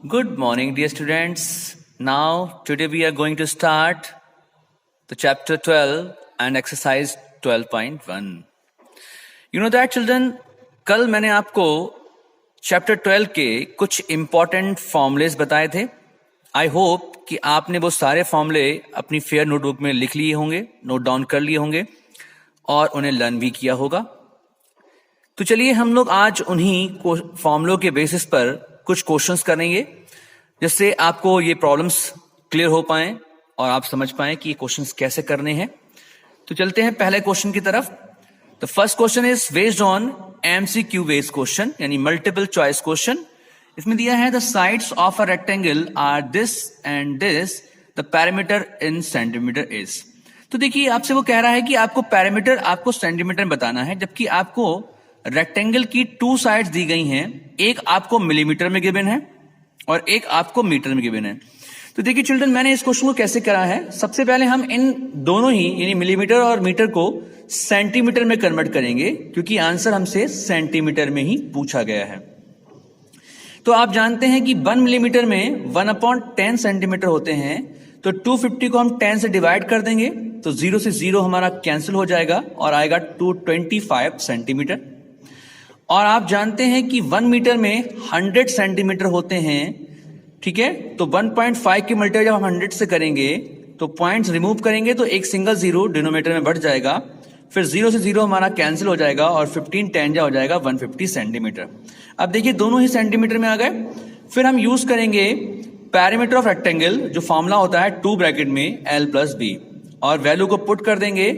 Good morning, dear students. Now, today we are going to start the chapter 12 and exercise 12.1. You know that, children, कल मैंने आपको chapter 12 के कुछ important formulas बताए थे. I hope कि आपने वो सारे फॉर्मूले अपनी फेयर नोटबुक में लिख लिए होंगे, नोट डाउन कर लिए होंगे और उन्हें लर्न भी किया होगा. तो चलिए हम लोग आज उन्हीं फॉर्मूलों के बेसिस पर कुछ क्वेश्चंस करेंगे जिससे आपको ये प्रॉब्लम्स क्लियर हो पाए और आप समझ पाए कि ये क्वेश्चंस कैसे करने हैं. तो चलते हैं पहले क्वेश्चन की तरफ. The first question is based on MCQ based question यानी मल्टीपल चॉइस क्वेश्चन. इसमें दिया है the sides of a rectangle are this and this, the parameter in centimetre is. तो देखिए आपसे वो कह रहा है कि आपको पैरामीटर आपको सेंटीमीटर में बताना है, जबकि आपको रेक्टेंगल की टू साइड्स दी गई हैं. एक आपको मिलीमीटर में गिवन है और एक आपको मीटर में गिवन है. तो देखिए चिल्ड्रन, मैंने इस क्वेश्चन को कैसे करा है. सबसे पहले हम इन दोनों ही यानी मिलीमीटर और मीटर को सेंटीमीटर में कन्वर्ट करेंगे क्योंकि आंसर हमसे सेंटीमीटर में ही पूछा गया है. तो आप जानते हैं कि 1 मिलीमीटर में 1/10 सेंटीमीटर होते हैं. तो 250 को हम 10 से डिवाइड कर देंगे तो 0 से 0 हमारा कैंसिल हो जाएगा और आएगा 225 सेंटीमीटर. और आप जानते हैं कि 1 मीटर में 100 सेंटीमीटर होते हैं. ठीक है, तो 1.5 की मल्टीप्लाई जब हम 100 से करेंगे तो पॉइंट्स रिमूव करेंगे तो एक सिंगल जीरो डिनोमिनेटर में बढ़ जाएगा. फिर 0 से 0 हमारा कैंसिल हो जाएगा और 15 10 हो जाएगा 150 सेंटीमीटर. अब देखिए दोनों ही सेंटीमीटर में आ गए. फिर हम यूज करेंगे पैरामीटर ऑफ रेक्टेंगल, जो फॉर्मूला होता है 2 ब्रैकेट में L+B, और वैल्यू को पुट कर देंगे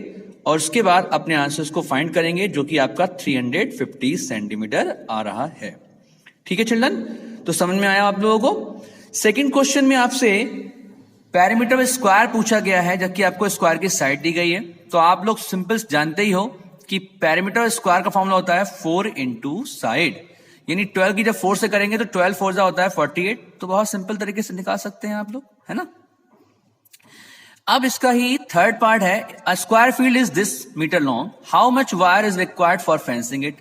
और उसके बाद अपने आंसर्स को फाइंड करेंगे जो कि आपका 350 सेंटीमीटर आ रहा है. ठीक है चिल्ड्रन, तो समझ में आया आप लोगों को. सेकंड क्वेश्चन में आपसे पैरामीटर ऑफ स्क्वायर पूछा गया है जबकि आपको स्क्वायर की साइड दी गई है. तो आप लोग सिंपल जानते ही हो कि पैरामीटर ऑफ स्क्वायर का फॉर्मूला होता है 4 इंटू साइड, यानी 12 की जब 4 से करेंगे तो 12 4 होता है 48. तो बहुत सिंपल तरीके से निकाल सकते हैं आप लोग, है ना. अब इसका ही थर्ड पार्ट है, a square field is this metre long, how much wire is required for fencing it.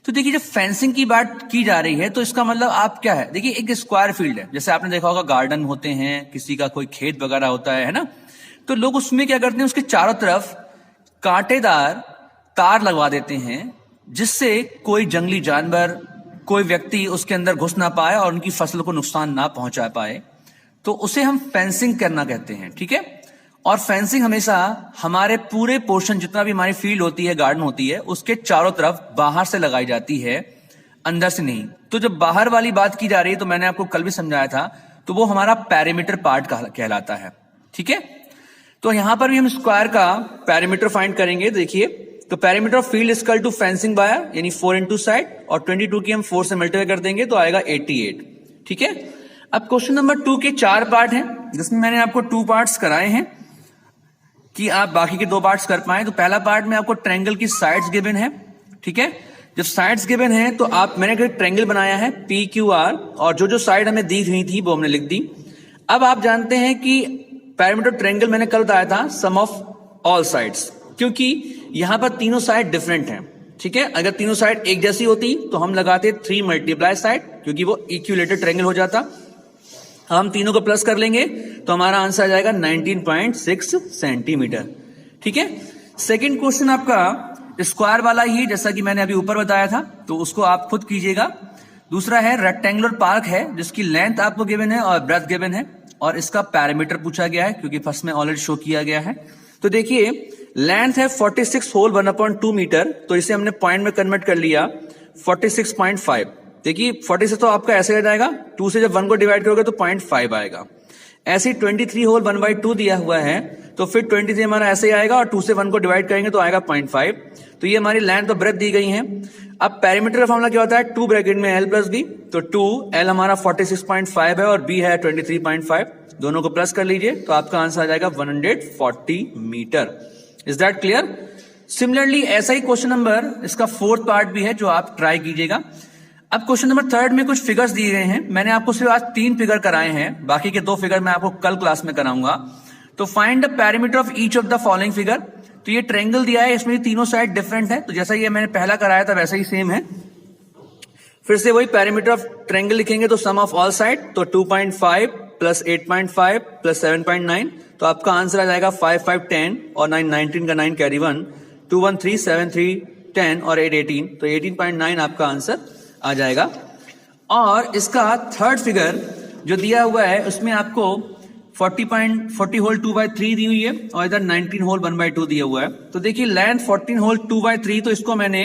तो देखिए जब फेंसिंग की बात की जा रही है तो इसका मतलब आप क्या है, देखिए एक स्क्वायर फील्ड है, जैसे आपने देखा होगा गार्डन होते हैं, किसी का कोई खेत वगैरह होता है ना. तो लोग उसमें क्या करते हैं, उसके चारों तरफ कांटेदार तार लगवा देते हैं जिससे कोई जंगली जानवर, कोई व्यक्ति उसके अंदर घुस ना पाए और उनकी फसल को नुकसान ना पहुंचा पाए. तो उसे हम फेंसिंग करना कहते हैं. ठीक है, और फेंसिंग हमेशा हमारे पूरे पोर्शन, जितना भी हमारी फील्ड होती है, गार्डन होती है, उसके चारों तरफ बाहर से लगाई जाती है, अंदर से नहीं. तो जब बाहर वाली बात की जा रही है तो मैंने आपको कल भी समझाया था, तो वो हमारा पैरामीटर पार्ट कहलाता है. ठीक है, तो यहां पर भी हम स्क्वायर का पैरामीटर फाइंड करेंगे. देखिए तो parameter of field equal to fencing wire यानी 4 इंटू साइड, और 22 की हम 4 से मल्टीप्लाई कर देंगे तो आएगा 88. ठीक है, अब क्वेश्चन नंबर 2 के 4 पार्ट हैं जिसमें मैंने आपको 2 पार्ट्स कराए हैं कि आप बाकी के 2 पार्ट्स कर पाए. तो पहला पार्ट में आपको ट्रायंगल की साइड्स गिवन है. ठीक है, जब साइड्स गिवन है तो मैंने एक ट्रायंगल बनाया है PQR, और जो साइड हमें दी हुई थी वो हमने लिख दी. अब आप जानते हैं कि पैरामीटर ट्रायंगल मैंने कल बताया था सम ऑफ ऑल साइड्स, क्योंकि यहां पर तीनों साइड डिफरेंट हैं. ठीक है, अगर तीनों साइड एक जैसी होती तो हम लगाते 3 मल्टीप्लाई साइड, क्योंकि वो इक्विलेटरल ट्रायंगल हो जाता. हम तीनों को प्लस कर लेंगे तो हमारा आंसर आ जाएगा 19.6 सेंटीमीटर. ठीक है, सेकंड क्वेश्चन आपका स्क्वायर वाला ही, जैसा कि मैंने अभी ऊपर बताया था, तो उसको आप खुद कीजिएगा. दूसरा है रेक्टेंगुलर पार्क है जिसकी लेंथ आपको गिवन है और ब्रेथ गिवन है, और इसका पैरामीटर पूछा गया है क्योंकि फर्स्ट में ऑलरेडी शो किया गया है. तो देखिए लेंथ है 46 होल 1/2 मीटर, तो इसे हमने पॉइंट में कन्वर्ट कर लिया 46.5. देखिए 46 तो आपका ऐसे आ जाएगा, 2 से जब 1 को डिवाइड करोगे तो 0.5 आएगा. ऐसे 23 होल 1/2 दिया हुआ है, तो फिर 23 हमारा ऐसे ही आएगा और 2 से 1 को डिवाइड करेंगे तो आएगा 0.5. तो ये हमारी लेंथ और ब्रेथ दी गई है. अब पैरामीटर का फॉर्मूला क्या होता है, 2 ब्रैकेट में L+B, तो 2L हमारा 46.5 है और B है 23.5. दोनों को प्लस कर लीजिए तो आपका आंसर आ जाएगा 140 metre. Is that clear? Similarly ऐसा ही क्वेश्चन नंबर इसका 4th पार्ट भी है जो आप ट्राई कीजिएगा. अब क्वेश्चन नंबर 3 में कुछ फिगर्स दिए गए हैं. मैंने आपको सिर्फ आज 3 फिगर कराए हैं, बाकी के 2 फिगर मैं आपको कल क्लास में कराऊंगा. तो find the parameter of each of the following figure. तो ये ट्रायंगल दिया है, इसमें तीनों साइड डिफरेंट है, तो जैसा ये मैंने पहला कराया था वैसा ही सेम है. फिर से वही पेरीमीटर ऑफ ट्रायंगल लिखेंगे तो सम ऑफ ऑल साइड, तो 2.5 प्लस 8.5 प्लस 7.9, तो आपका आंसर आ जाएगा 5 5 10 और 9 19 का 9 कैरी 1, 2 1 3 7 3 10 और 8 18, तो 18.9 आपका आंसर आ जाएगा। और इसका थर्ड फिगर जो दिया हुआ है उसमें आपको 40 होल 2/3 दी हुई है और इधर 19 होल 1/2 दिया हुआ है। तो देखिए लेंथ 14 होल 2/3, तो इसको मैंने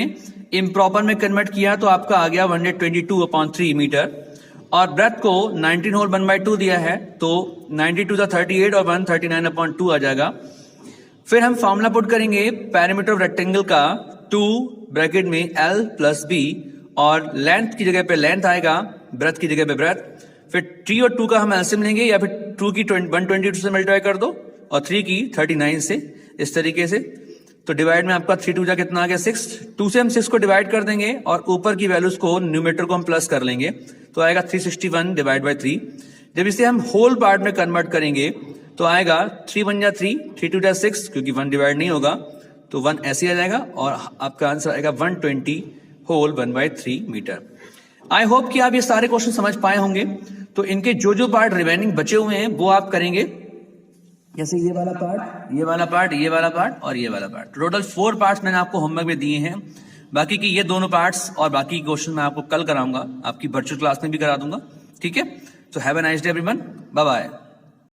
इम्प्रॉपर में कन्वर्ट किया तो आपका आ गया 122/3 मीटर, और ब्रेथ को 19 होल 1/2 दिया है तो 92 था 38 और 139/2 आ जाएगा। फिर हम फॉर्मूला पुट करेंगे पेरीमीटर ऑफ रेक्टेंगल का, 2 ब्रैकेट में L प्लस B, और लेंथ की जगह पे लेंथ आएगा, ब्रेथ की जगह पे ब्रेथ। फिर 3 और 2 का हम एलसीएम लेंगे, या फिर 2 की 122 से मल्टीप्लाई कर दो और 3 की 39 से, इस तरीके से। तो डिवाइड में आपका 3 2 जा कितना आ गया 6, 2 से हम 6 को डिवाइड कर देंगे और ऊपर की वैल्यूज को न्यूमरेटर को हम प्लस कर लेंगे, तो आएगा 361 डिवाइड बाई 3। जब इसे हम होल पार्ट में कन्वर्ट करेंगे तो आएगा 3 1 जा 3, 3 2 जा 6, क्योंकि 1 डिवाइड नहीं होगा तो 1 ऐसे आ जाएगा, और आपका आंसर आएगा 120 होल 1/3 मीटर। आई होप कि आप ये सारे क्वेश्चन समझ पाए होंगे। तो इनके जो जो पार्ट रिमेनिंग बचे हुए हैं वो आप करेंगे, जैसे ये वाला पार्ट, ये वाला पार्ट, ये वाला पार्ट और ये वाला पार्ट। टोटल 4 पार्ट्स मैंने आपको होमवर्क में दिए हैं। बाकी की ये दोनों पार्ट्स और बाकी क्वेश्चन मैं आपको कल कराऊंगा, आपकी वर्चुअल क्लास में भी करा दूंगा। ठीक है, तो have a nice day everyone, bye bye.